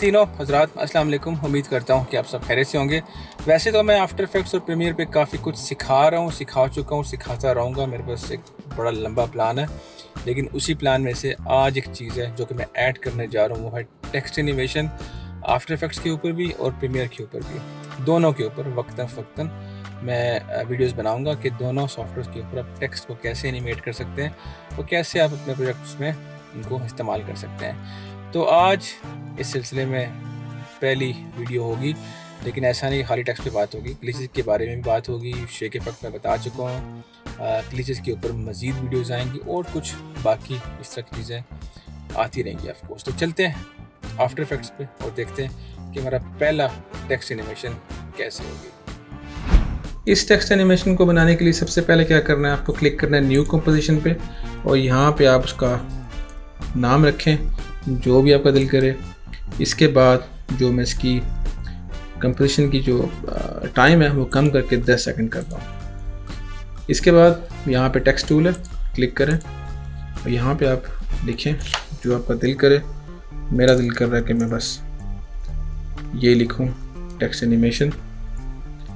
ख़वातीनो हज़रात अस्सलाम वालेकुम। उम्मीद करता हूँ कि आप सब खैरियत से होंगे। वैसे तो मैं आफ्टर इफेक्ट्स और प्रीमियर पे काफ़ी कुछ सिखा चुका हूँ, सिखाता रहूँगा। मेरे पास एक बड़ा लंबा प्लान है, लेकिन उसी प्लान में से आज एक चीज़ है जो कि मैं ऐड करने जा रहा हूँ, वो है टेक्स्ट एनिमेशन। आफ्टर इफेक्ट्स के ऊपर भी और प्रीमियर के ऊपर भी, दोनों के ऊपर वक्तन फ़वक्तन मैं वीडियोस बनाऊंगा कि दोनों सॉफ्टवेयर के ऊपर आप टेक्स्ट को कैसे एनिमेट कर सकते हैं और कैसे आप अपने प्रोजेक्ट्स में इनको इस्तेमाल कर सकते हैं। तो आज इस सिलसिले में पहली वीडियो होगी, लेकिन ऐसा नहीं खाली टेक्स्ट पे बात होगी, ग्लिचेस के बारे में भी बात होगी। शेक इफेक्ट मैं बता चुका हूँ, ग्लिचेस के ऊपर मज़ीद वीडियोज़ आएंगी और कुछ बाकी इस तरह की चीज़ें आती रहेंगी ऑफ कोर्स। तो चलते हैं आफ्टर इफेक्ट्स पे और देखते हैं कि हमारा पहला टेक्स्ट एनिमेशन कैसे होगी। इस टेक्स्ट एनिमेशन को बनाने के लिए सबसे पहले क्या करना है, आपको क्लिक करना है न्यू कंपोजिशन पे और यहाँ पे आप उसका नाम रखें जो भी आपका दिल करे। इसके बाद जो मैं इसकी कंपोजिशन की जो टाइम है वो कम करके 10 सेकंड करता हूँ। इसके बाद यहाँ पे टेक्स्ट टूल है, क्लिक करें और यहाँ पे आप लिखें जो आपका दिल करे। मेरा दिल कर रहा है कि मैं बस ये लिखूँ टेक्स्ट एनिमेशन।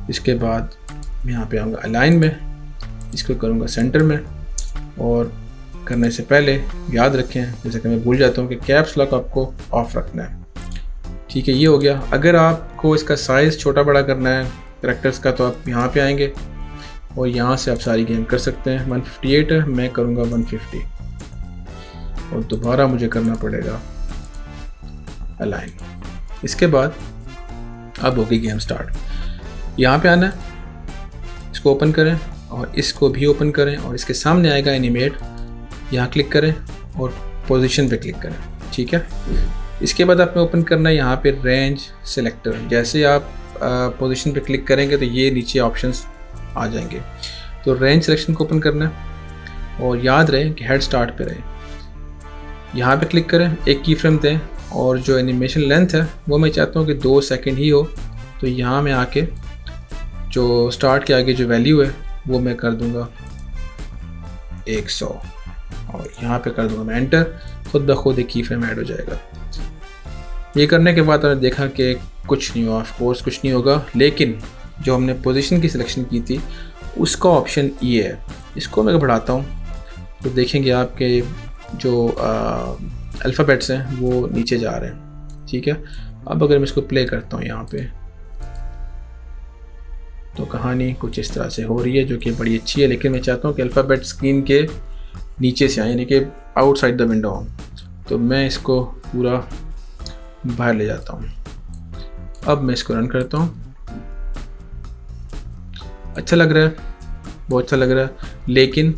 इसके बाद मैं यहाँ पे आऊँगा अलाइन में, इसको करूँगा सेंटर में। और करने से पहले याद रखें, जैसे कि मैं भूल जाता हूँ, कि कैप्स लॉक आपको ऑफ रखना है। ठीक है, ये हो गया। अगर आपको इसका साइज़ छोटा बड़ा करना है कैरेक्टर्स का, तो आप यहाँ पे आएंगे और यहाँ से आप सारी गेम कर सकते हैं। 158 है, मैं करूँगा 150 और दोबारा मुझे करना पड़ेगा अलाइन। इसके बाद अब होगी गेम स्टार्ट। यहाँ पे आना है, इसको ओपन करें और इसको भी ओपन करें और इसके सामने आएगा एनिमेट, यहाँ क्लिक करें और पोजीशन पे क्लिक करें। ठीक है, इसके बाद आपने ओपन करना है यहाँ पे रेंज सेलेक्टर। जैसे आप पोजीशन पे क्लिक करेंगे तो ये नीचे ऑप्शंस आ जाएंगे। तो रेंज सिलेक्शन को ओपन करना है और याद रहे कि हेड स्टार्ट पे रहे। यहाँ पे क्लिक करें, एक की फ्रेम दें और जो एनिमेशन लेंथ है वो मैं चाहता हूँ कि 2 सेकंड ही हो। तो यहाँ में आके जो स्टार्ट के आगे जो वैल्यू है वो मैं कर दूँगा 100 और यहाँ पे कर दूँगा मैं एंटर। खुद ब खुद एक की फ्रेम ऐड हो जाएगा। ये करने के बाद मैंने देखा कि कुछ नहीं हुआ, ऑफ कोर्स कुछ नहीं होगा, लेकिन जो हमने पोजीशन की सिलेक्शन की थी उसका ऑप्शन ये है। इसको मैं बढ़ाता हूँ तो देखेंगे आपके जो अल्फ़ाबेट्स हैं वो नीचे जा रहे हैं। ठीक है, अब अगर मैं इसको प्ले करता हूँ यहाँ पे, तो कहानी कुछ इस तरह से हो रही है जो कि बड़ी अच्छी है। लेकिन मैं चाहता हूँ कि अल्फ़ाबेट स्क्रीन के नीचे से आए, यानी कि आउटसाइड द विंडो हो। तो मैं इसको पूरा बाहर ले जाता हूँ। अब मैं इसको रन करता हूँ। अच्छा लग रहा है, बहुत अच्छा लग रहा है, लेकिन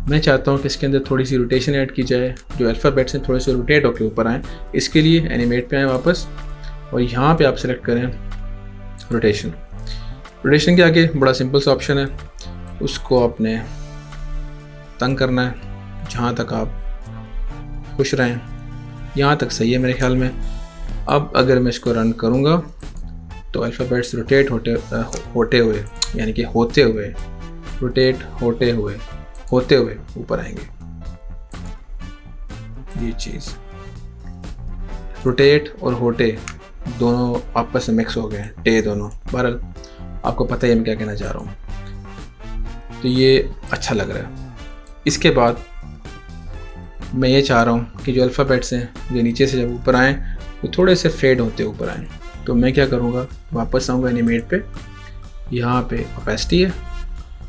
मैं चाहता हूँ कि इसके अंदर थोड़ी सी रोटेशन ऐड की जाए, जो अल्फ़ाबेट्स हैं थोड़े से रोटेट होकर ऊपर आएँ। इसके लिए एनिमेट पे आएँ वापस और यहाँ पे आप सेलेक्ट करें रोटेशन। रोटेशन के आगे बड़ा सिंपल सा ऑप्शन है, उसको आपने तंग करना है जहाँ तक आप खुश रहें। यहाँ तक सही है मेरे ख्याल में। अब अगर मैं इसको रन करूँगा तो अल्फ़ाबेट्स रोटेट होते हुए, यानी कि होते हुए, रोटेट होते हुए ऊपर आएंगे। ये चीज़ रोटेट और होटे दोनों आपस में मिक्स हो गए, टे दोनों। बहरहाल आपको पता ही है मैं क्या कहना चाह रहा हूँ। तो ये अच्छा लग रहा है। इसके बाद मैं ये चाह रहा हूँ कि जो अल्फ़ाबेट्स हैं जो नीचे से जब ऊपर आएँ वो थोड़े से फेड होते ऊपर आएँ। तो मैं क्या करूँगा, वापस आऊँगा एनिमेट पे, यहाँ पे ओपेसिटी है।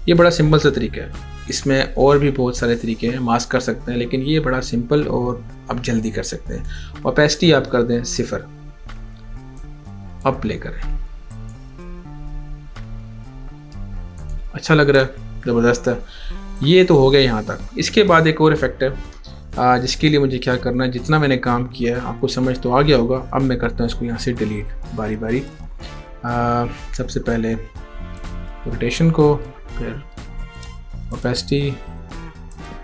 ये बड़ा सिंपल सा तरीका है, इसमें और भी बहुत सारे तरीके हैं, मास्क कर सकते हैं, लेकिन ये बड़ा सिंपल और आप जल्दी कर सकते हैं। ओपेसिटी आप कर दें 0। अब प्ले करें, अच्छा लग रहा है, ज़बरदस्त है। ये तो हो गया यहाँ तक। इसके बाद एक और इफेक्ट है जिसके लिए मुझे क्या करना है, जितना मैंने काम किया है आपको समझ तो आ गया होगा। अब मैं करता हूँ इसको यहाँ से डिलीट बारी बारी। सबसे पहले रोटेशन को, फिर ओपेसिटी,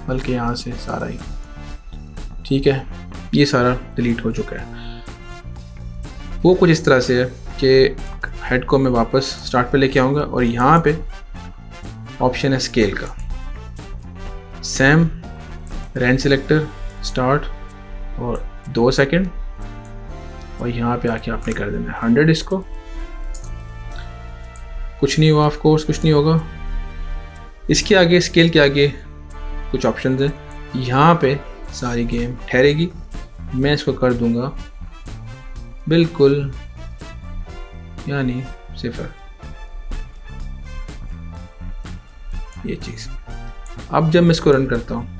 बल्कि यहाँ से सारा ही। ठीक है, ये सारा डिलीट हो चुका है। वो कुछ इस तरह से है कि हेड को मैं वापस स्टार्ट पे लेके आऊँगा और यहाँ पे ऑप्शन है स्केल का, सेम रेंज सिलेक्टर स्टार्ट और 2 सेकंड और यहाँ पे आके आपने कर देना 100 इसको। कुछ नहीं हुआ, ऑफ कोर्स कुछ नहीं होगा। इसके आगे स्केल के आगे कुछ ऑप्शंस हैं, यहाँ पे सारी गेम ठहरेगी। मैं इसको कर दूंगा बिल्कुल यानी 0, ये चीज़। अब जब मैं इसको रन करता हूँ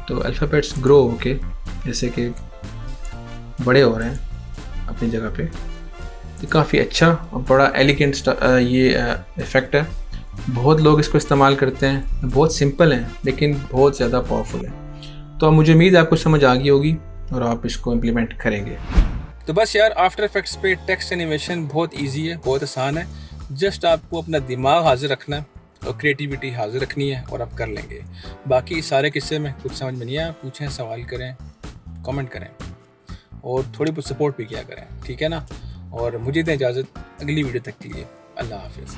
तो अल्फ़ाबेट्स ग्रो होके जैसे कि बड़े हो रहे हैं अपनी जगह पे। तो काफ़ी अच्छा और बड़ा एलिगेंट ये इफ़ेक्ट है। बहुत लोग इसको इस्तेमाल करते हैं, बहुत सिंपल है लेकिन बहुत ज़्यादा पावरफुल है। तो अब मुझे उम्मीद है आपको समझ आ गई होगी और आप इसको इम्प्लीमेंट करेंगे। तो बस यार, आफ्टर इफेक्ट्स पे टेक्स्ट एनिमेशन बहुत इजी है, बहुत आसान है। जस्ट आपको अपना दिमाग हाजिर रखना है और क्रिएटिविटी हाजिर रखनी है और आप कर लेंगे। बाकी सारे किस्से में कुछ समझ में नहीं आया, पूछें, सवाल करें, कमेंट करें और थोड़ी बहुत सपोर्ट भी किया करें, ठीक है ना। और मुझे दें इजाज़त अगली वीडियो तक के लिए। अल्लाह हाफिज़।